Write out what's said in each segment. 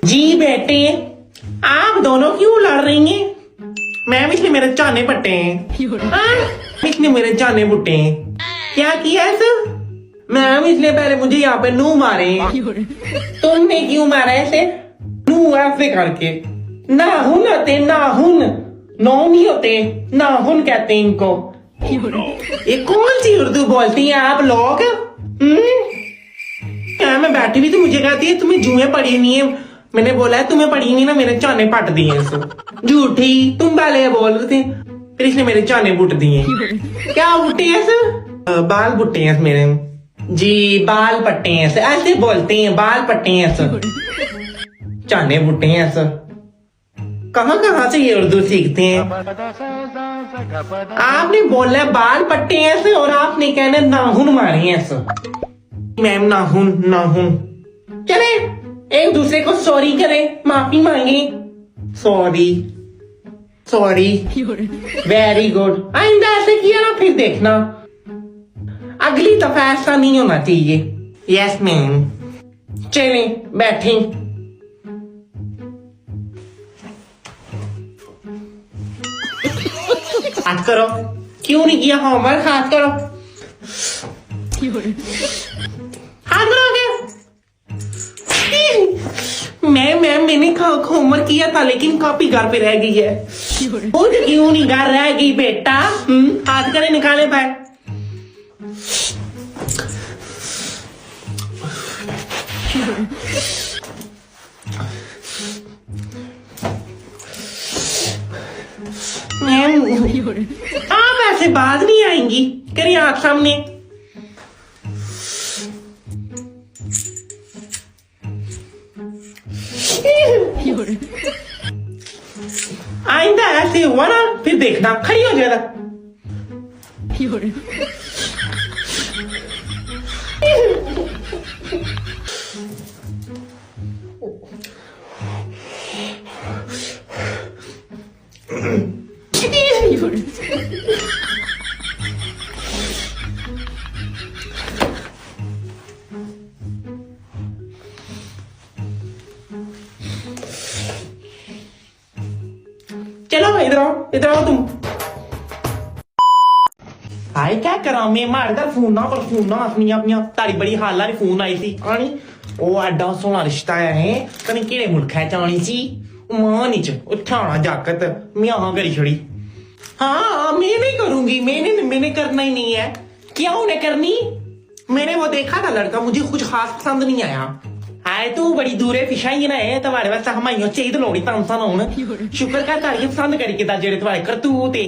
जी बेटे, आप दोनों क्यों लड़ रही हैं? मैम इसने मेरे चाने पट्टे हैं। इसने मेरे चाने बुट्टे हैं। क्या किया है सर? मैम इसने पहले मुझे यहाँ पे नू मारे। तुमने क्यों मारा ऐसे? नू ऐसे करके। नाहुन होते नाहुन, नौ नहीं होते, नाहुन कहते हैं इनको। ये कौन सी उर्दू बोलती हैं आप लोग? क्या मैं बैठी हुई तो मुझे कहती है तुम्हें जुएं पड़ी नहीं है। मैंने बोला है तुम्हें पड़ी नहीं ना, मेरे चाने पट दिए हैं। झूठी, तुम पहले बोल रहे थे, फिर इसने मेरे चाने बुट दिए। क्या बुट्टे हैं सर? बाल बुट्टे हैं मेरे। जी बाल पट्टे हैं सर, ऐसे बोलते हैं, बाल पट्टे हैं सर, चाने बुट्टे हैं सर। कहाँ से ये उर्दू सीखते हैं? आपने बोला बाल पट्टे हैं सर और आपने कहना नाहुन मारे हैं सर। मैम नाहुन नाहुन। चले एक दूसरे को सॉरी करें, माफी मांगे। Sorry sorry, very good. आइंदा ऐसे किया ना फिर देखना, अगली दफा ऐसा नहीं होना चाहिए। Yes ma'am. चले बैठे। हाथ करो। क्यों नहीं किया होमवर्क? हाथ करो, हाथ करोगे? मैम मैंने होमवर्क किया था लेकिन कॉपी घर पे रह गई है। खुद क्यों नहीं घर रह गई बेटा? हाथ करे निकाले भाई। मैम आप ऐसे बात नहीं आएंगी, करिए आप सामने। आइंदा ऐसे हुआ ना फिर देखना, खड़ी हो जाएगा। चलो इधर आओ तुम। हाय क्या करा मैं? मारदा फोना पर फोना अपनी तारी बड़ी हाल फोन आई थी आनी। ओ एडा सोहना रिश्ता है, कहीं केड़े मुल्ख च आनी सी। मान च उठाना जाकत मैं करी छड़ी। हाँ मैं नहीं करूंगी, मैंने करना ही नहीं है। क्या उन्हें करनी? मैंने वो देखा था लड़का, मुझे कुछ खास पसंद नहीं आया। आए तू बड़ी दूरे पिछाई ना है तुम्हारे वास्ते हमाइयों चाहिए लोड़ी तांसा ना होना। शुक्र कर ताड़ियां पसंद करी के जेड़े तुम्हारे करतूत है।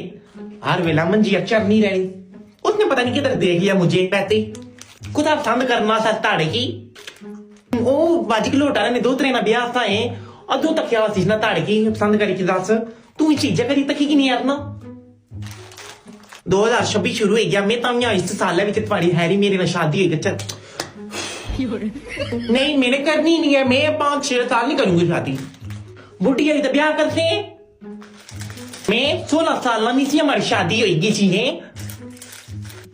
हर वेला मंजिया चरनी रही। उसने पता नहीं किधर देख लिया मुझे पैसे खुद पसंद करना सा ताड़े की। ओ बाजी की लोटा ने दो त्रेना ब्याह सा है और दो तकिया सी ना ताड़े की पसंद करी के दस तू चीजें करी तकी की नहीं यार ना। 2026 शुरू हो गया, मैं तो इस साल तुम्हारी हैरी मेरी ना शादी हुई। नहीं मैंने करनी नहीं है, मैं 5-6 साल नहीं करूंगी शादी। बुढ़ी आई तो ब्याह करते हैं। मैं 16 साल नहीं सी हमारी शादी होगी सी ने।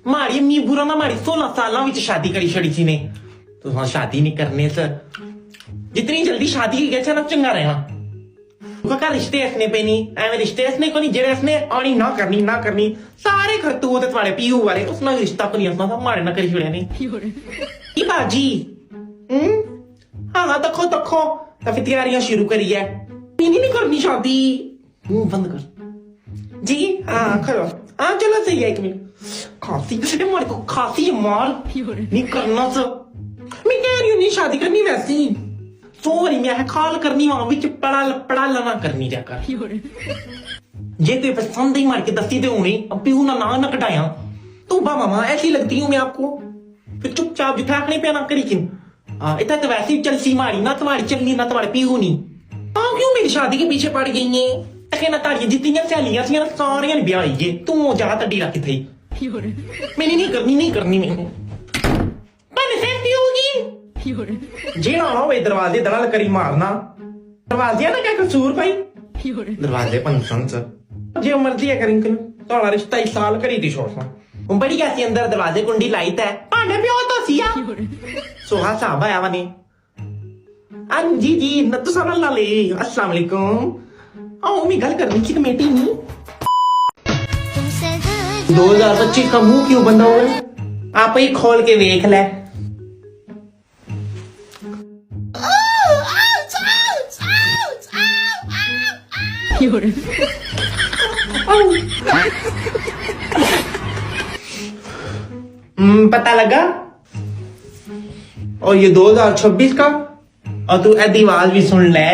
मारी अम्मी बुरा ना मारी 16 साल शादी करी छड़ी सी ने। तो हाँ शादी नहीं करने से जितनी जल्दी शादी की गया ना चंगा रहना। रिश्ते इसने पे नहीं एवं रिश्ते इसने को नहीं जेड़े इसने आनी ना करनी सारे खरतूत तुम्हारे पीयू वाले उसना रिश्ता को नहीं मारे ना करी छड़े नहीं बाजी। हाँ तखो तो फिर तैयारियां शुरू करी है। नहीं करनी शादी। बंद कर जी। हाँ खड़ो। हाँ चलो सही है। एक मिनट खांसी मार को खांसी मार नहीं करना सर। मैं कह रही हूँ नहीं शादी करनी वैसी। सॉरी मैं खाल करनी वहां बिच पड़ा लना करनी जाकर। ये तो पसंद ही मार के दसी दे होनी अब पीऊ ना कटाया तो बा मामा ऐसी लगती हूँ मैं आपको। फिर चुपचाप जुठाकने पे ना करी किन इतना तो वैसे ही चलसी मारी ना तुम्हारी चलनी ना तुम्हारे पीऊ नहीं। हाँ क्यों मेरी शादी के पीछे पड़ गई है? ना ताड़ियां जितनी सहेलियां सी सारियां ने ब्याह गए तू जा तड्डी रख थी। मैंने नहीं करनी मैंने जेड़ा ना वे दरवाजे दलाल करी मारना। दरवाजे ना क्या कसूर भाई? दरवाजे पंसन जो मर्जी है करें थोड़ा रिश्ता इस साल करी थी छोड़ बड़ी कैसी अंदर दरवाजे कुंडी लाई है भांडे प्यो तो सिया सोहा साहब आया वने हाँ जी तुसा ला ले अस्सलाम वालेकुम आओ मैं गल करनी थी कमेटी नहीं 2025 का मुंह क्यों बंद हो गया आप ही खोल के देख ले पता लगा और ये 2026 का और तू ऐसी आवाज भी सुन ले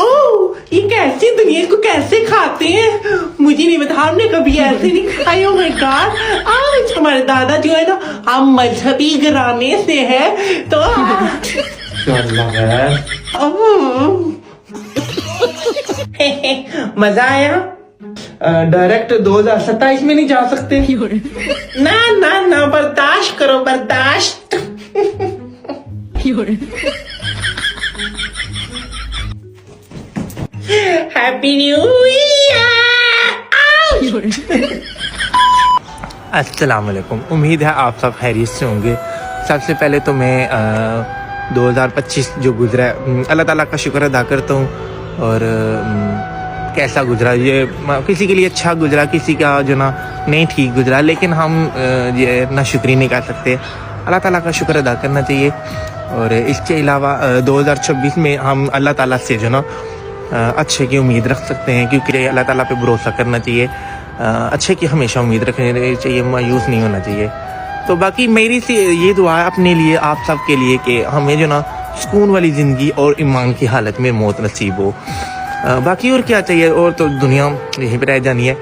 ओह ये कैसी दुनिया को कैसे खाते हैं मुझे नहीं पता हमने कभी ऐसे नहीं खाए ओह माय गॉड आज हमारे दादा जो है ना हम मजहबी घराने से है तो मजा आया डायरेक्ट 2027 में नहीं जा सकते ना ना ना बर्दाश्त करो बर्दाश्त हैप्पी न्यू ईयर अस्सलाम वालेकुम उम्मीद है आप सब खैरियत से होंगे सबसे पहले तो मैं 2025 जो गुजरा है अल्लाह ताला का शुक्र अदा करता हूँ और कैसा गुजरा ये किसी के लिए अच्छा गुजरा किसी का जो ना नहीं ठीक गुजरा लेकिन हम ये ना शुक्री नहीं कर सकते अल्लाह ताला का शुक्र अदा करना चाहिए और इसके अलावा 2026 में हम अल्लाह ताला से जो ना अच्छे की उम्मीद रख सकते हैं क्योंकि अल्लाह ताला पे भरोसा करना चाहिए अच्छे की हमेशा उम्मीद रखनी चाहिए मायूस नहीं होना चाहिए तो बाकी मेरी से ये दुआ है अपने लिए आप सब के लिए कि हमें जो ना सुकून वाली ज़िंदगी और ईमान की हालत में मौत नसीब हो बाकी और क्या चाहिए और तो दुनिया यहीं पर रह जानी है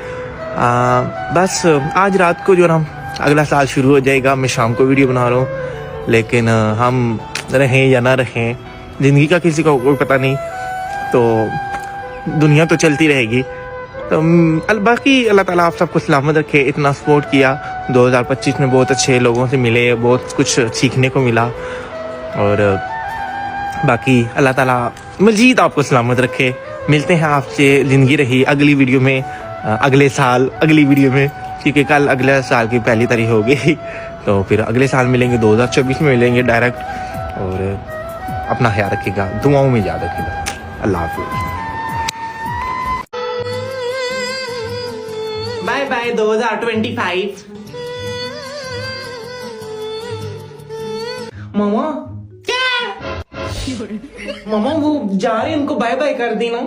बस आज रात को जो ना अगला साल शुरू हो जाएगा मैं शाम को वीडियो बना रहा हूँ लेकिन हम रहें या ना रहें ज़िंदगी का किसी को कोई पता नहीं तो दुनिया तो चलती रहेगी तो बाकी अल्लाह ताला आप सबको सलामत रखे इतना सपोर्ट किया 2025 में बहुत अच्छे लोगों से मिले बहुत कुछ सीखने को मिला और बाकी अल्लाह ताला मजीद आपको सलामत रखे मिलते हैं आपसे ज़िंदगी रही अगली वीडियो में अगले साल अगली वीडियो में क्योंकि कल अगले साल की पहली तारीख हो गई तो फिर अगले साल मिलेंगे 2024 में मिलेंगे डायरेक्ट और अपना ख्याल रखिएगा दुआओं में याद रखिएगा अल्लाह हाफिज़ बाय बाय 2025 मामा मामा वो जा रहे उनको बाय बाय कर देना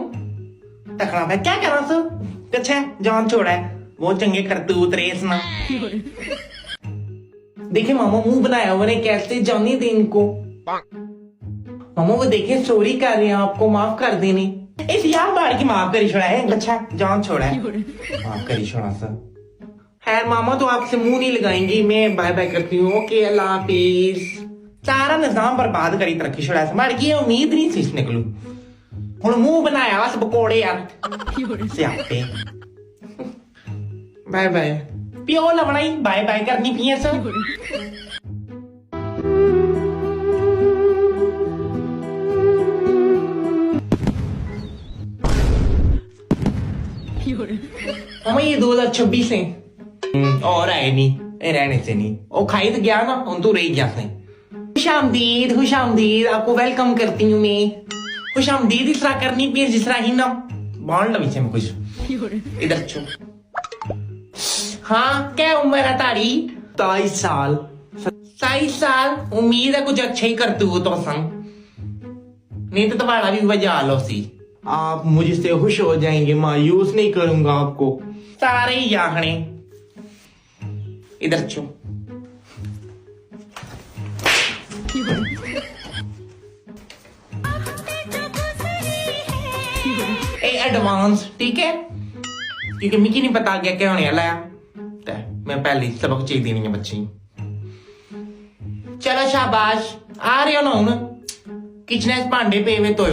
टकरा मैं क्या करा सर अच्छा जान छोड़ा है वो चंगे करतूत रेस ना देखे मामा मुंह बनाया मैंने कैसे जाने दे इनको मामा वो देखे सॉरी कर रहे हैं आपको माफ कर देने इस यार बार की माफ करी छोड़ा है अच्छा जान छोड़ा है माफ करी छोड़ा सर खैर मामा तो आपसे मुंह नहीं लगाएंगी मैं बाय बाय करती हूँ ओके अल्लाह हाफिज सारा निजाम बर्बाद करी तरक्की छोड़ा मार की उम्मीद नहीं सी निकलू हुण मुंह बनाया बस पकौड़े यार स्यापे बाय बाय प्यो लवना ही बाय बाय करनी पी सर मामा ये 2026 है और आए नहीं रहने से नहीं वो खाई तो गया ना उन तो रह गया से खुश आमदीद आपको वेलकम करती हूँ मैं खुश आमदीद इस तरह करनी पी जिस तरह ही ना बांध पीछे में कुछ इधर छो हाँ क्या उम्र है तारी 27 साल 27 साल उम्मीद है कुछ अच्छा ही करते हो तो संग नहीं तो तुम्हारा भी बजा लो सी आप मुझसे खुश हो जाएंगे मायूस नहीं करूंगा आपको सारे याहने इधर छो एडवांस ठीक है क्योंकि मिकी नहीं पता गया क्या होने वाला है मैं पहले सबक चाहिए देनी है बच्ची चलो शाबाश आ रहे हो ना हूं किचन भांडे पे हुए तो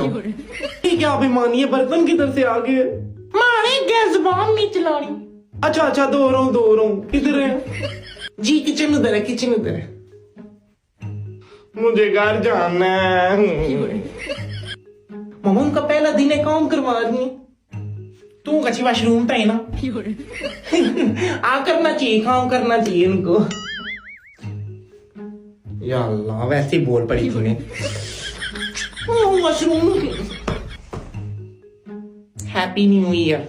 क्या बेमानी है बर्तन किधर से आ गए मारे गैस जुबान नहीं चलानी अच्छा दो रहा हूँ किधर है जी किचन उधर है किचन उधर है मुझे घर जाना है मामा उनका पहला दिन है काम करवा रही है तू कच्ची वाशरूम था ना आ करना चाहिए काम करना चाहिए उनको या अल्लाह वैसे ही बोल पड़ी तूने मशरूम हैप्पी न्यू ईयर